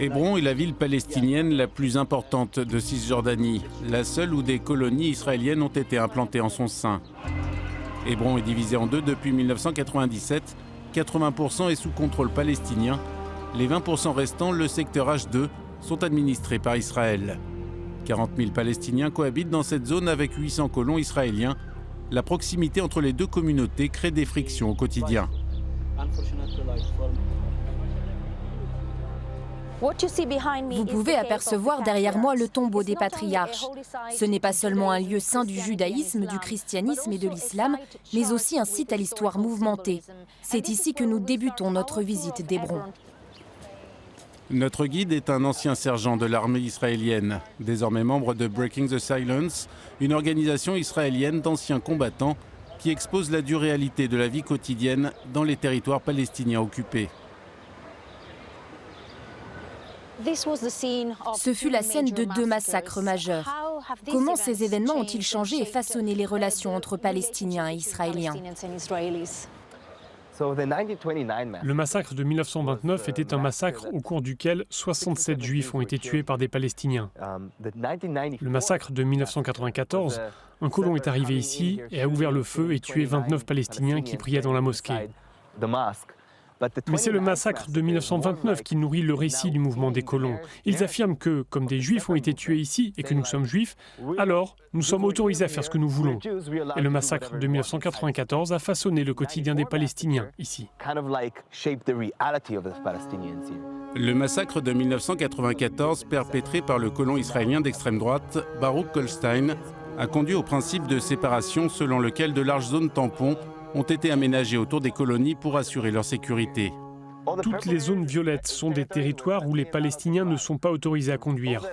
Hébron est la ville palestinienne la plus importante de Cisjordanie, la seule où des colonies israéliennes ont été implantées en son sein. Hébron est divisé en deux depuis 1997, 80% est sous contrôle palestinien, les 20% restants, le secteur H2, sont administrés par Israël. 40 000 Palestiniens cohabitent dans cette zone avec 800 colons israéliens. La proximité entre les deux communautés crée des frictions au quotidien. Vous pouvez apercevoir derrière moi le tombeau des patriarches. Ce n'est pas seulement un lieu saint du judaïsme, du christianisme et de l'islam, mais aussi un site à l'histoire mouvementée. C'est ici que nous débutons notre visite d'Hébron. Notre guide est un ancien sergent de l'armée israélienne, désormais membre de Breaking the Silence, une organisation israélienne d'anciens combattants qui expose la dure réalité de la vie quotidienne dans les territoires palestiniens occupés. Ce fut la scène de deux massacres majeurs. Comment ces événements ont-ils changé et façonné les relations entre Palestiniens et Israéliens ? Le massacre de 1929 était un massacre au cours duquel 67 Juifs ont été tués par des Palestiniens. Le massacre de 1994, un colon est arrivé ici et a ouvert le feu et tué 29 Palestiniens qui priaient dans la mosquée. Mais c'est le massacre de 1929 qui nourrit le récit du mouvement des colons. Ils affirment que, comme des Juifs ont été tués ici et que nous sommes Juifs, alors nous sommes autorisés à faire ce que nous voulons. Et le massacre de 1994 a façonné le quotidien des Palestiniens ici. Le massacre de 1994, perpétré par le colon israélien d'extrême droite, Baruch Goldstein, a conduit au principe de séparation selon lequel de larges zones tampons ont été aménagées autour des colonies pour assurer leur sécurité. Toutes les zones violettes sont des territoires où les Palestiniens ne sont pas autorisés à conduire.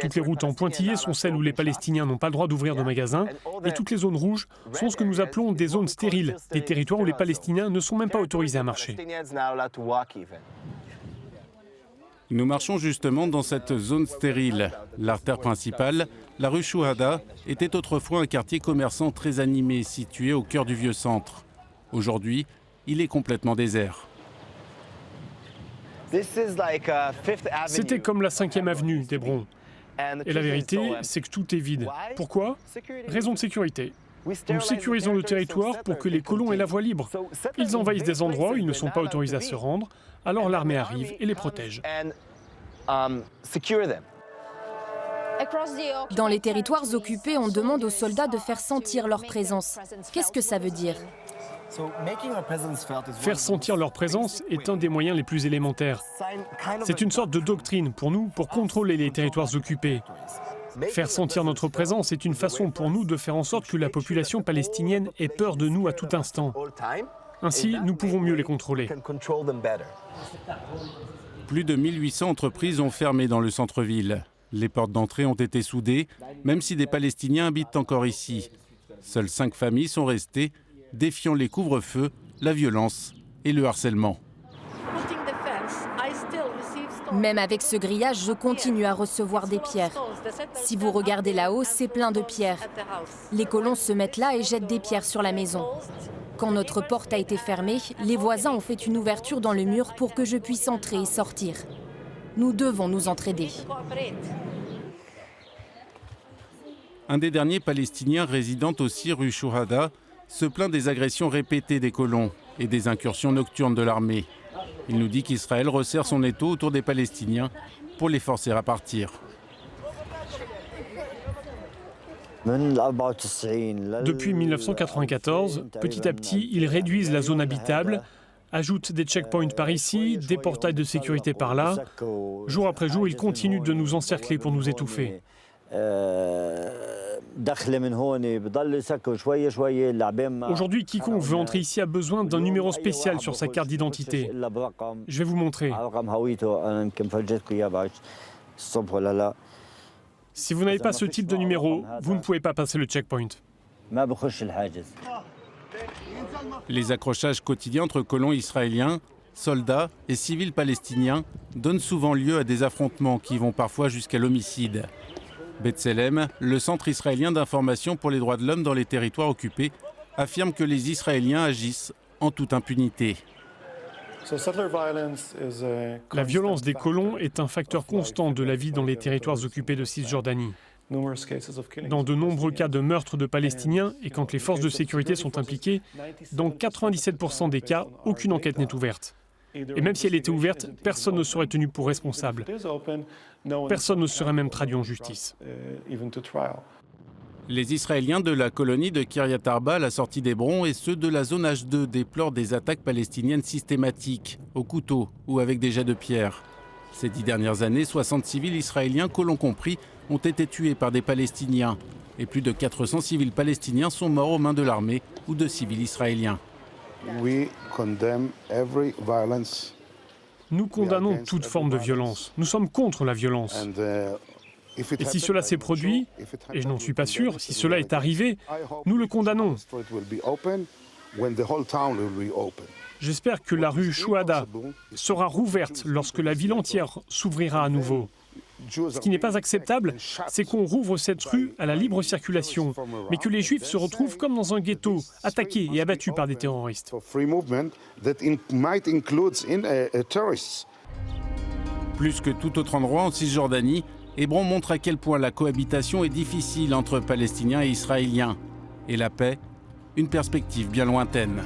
Toutes les routes en pointillés sont celles où les Palestiniens n'ont pas le droit d'ouvrir de magasins. Et toutes les zones rouges sont ce que nous appelons des zones stériles, des territoires où les Palestiniens ne sont même pas autorisés à marcher. Nous marchons justement dans cette zone stérile. L'artère principale, la rue Chouhada, était autrefois un quartier commerçant très animé, situé au cœur du vieux centre. Aujourd'hui, il est complètement désert. C'était comme la 5e avenue d'Hébron. Et la vérité, c'est que tout est vide. Pourquoi ? Raison de sécurité. Nous sécurisons le territoire pour que les colons aient la voie libre. Ils envahissent des endroits où ils ne sont pas autorisés à se rendre, alors l'armée arrive et les protège. Dans les territoires occupés, on demande aux soldats de faire sentir leur présence. Qu'est-ce que ça veut dire ? Faire sentir leur présence est un des moyens les plus élémentaires. C'est une sorte de doctrine pour nous, pour contrôler les territoires occupés. Faire sentir notre présence est une façon pour nous de faire en sorte que la population palestinienne ait peur de nous à tout instant. Ainsi, nous pouvons mieux les contrôler. Plus de 1800 entreprises ont fermé dans le centre-ville. Les portes d'entrée ont été soudées, même si des Palestiniens habitent encore ici. Seules 5 familles sont restées, défiant les couvre-feux, la violence et le harcèlement. Même avec ce grillage, je continue à recevoir des pierres. Si vous regardez là-haut, c'est plein de pierres. Les colons se mettent là et jettent des pierres sur la maison. Quand notre porte a été fermée, les voisins ont fait une ouverture dans le mur pour que je puisse entrer et sortir. Nous devons nous entraider. Un des derniers Palestiniens résidant aussi rue Chouhada se plaint des agressions répétées des colons et des incursions nocturnes de l'armée. Il nous dit qu'Israël resserre son étau autour des Palestiniens pour les forcer à partir. Depuis 1994, petit à petit, ils réduisent la zone habitable, ajoutent des checkpoints par ici, des portails de sécurité par là. Jour après jour, ils continuent de nous encercler pour nous étouffer. Aujourd'hui, quiconque veut entrer ici a besoin d'un numéro spécial sur sa carte d'identité. Je vais vous montrer. Si vous n'avez pas ce type de numéro, vous ne pouvez pas passer le checkpoint. Les accrochages quotidiens entre colons israéliens, soldats et civils palestiniens donnent souvent lieu à des affrontements qui vont parfois jusqu'à l'homicide. B'Tselem, le centre israélien d'information pour les droits de l'homme dans les territoires occupés, affirme que les Israéliens agissent en toute impunité. La violence des colons est un facteur constant de la vie dans les territoires occupés de Cisjordanie. Dans de nombreux cas de meurtres de Palestiniens et quand les forces de sécurité sont impliquées, dans 97% des cas, aucune enquête n'est ouverte. Et même si elle était ouverte, personne ne serait tenu pour responsable. Personne ne serait même traduit en justice. Les Israéliens de la colonie de Kiryat Arba à la sortie d'Hébron et ceux de la zone H2 déplorent des attaques palestiniennes systématiques, au couteau ou avec des jets de pierre. Ces 10 dernières années, 60 civils israéliens, colons compris, ont été tués par des Palestiniens. Et plus de 400 civils palestiniens sont morts aux mains de l'armée ou de civils israéliens. Nous condamnons toute forme de violence. Nous sommes contre la violence. Et si cela s'est produit, et je n'en suis pas sûr, si cela est arrivé, nous le condamnons. J'espère que la rue Chouada sera rouverte lorsque la ville entière s'ouvrira à nouveau. Ce qui n'est pas acceptable, c'est qu'on rouvre cette rue à la libre circulation, mais que les Juifs se retrouvent comme dans un ghetto, attaqués et abattus par des terroristes. Plus que tout autre endroit en Cisjordanie, Hébron montre à quel point la cohabitation est difficile entre Palestiniens et Israéliens. Et la paix, une perspective bien lointaine.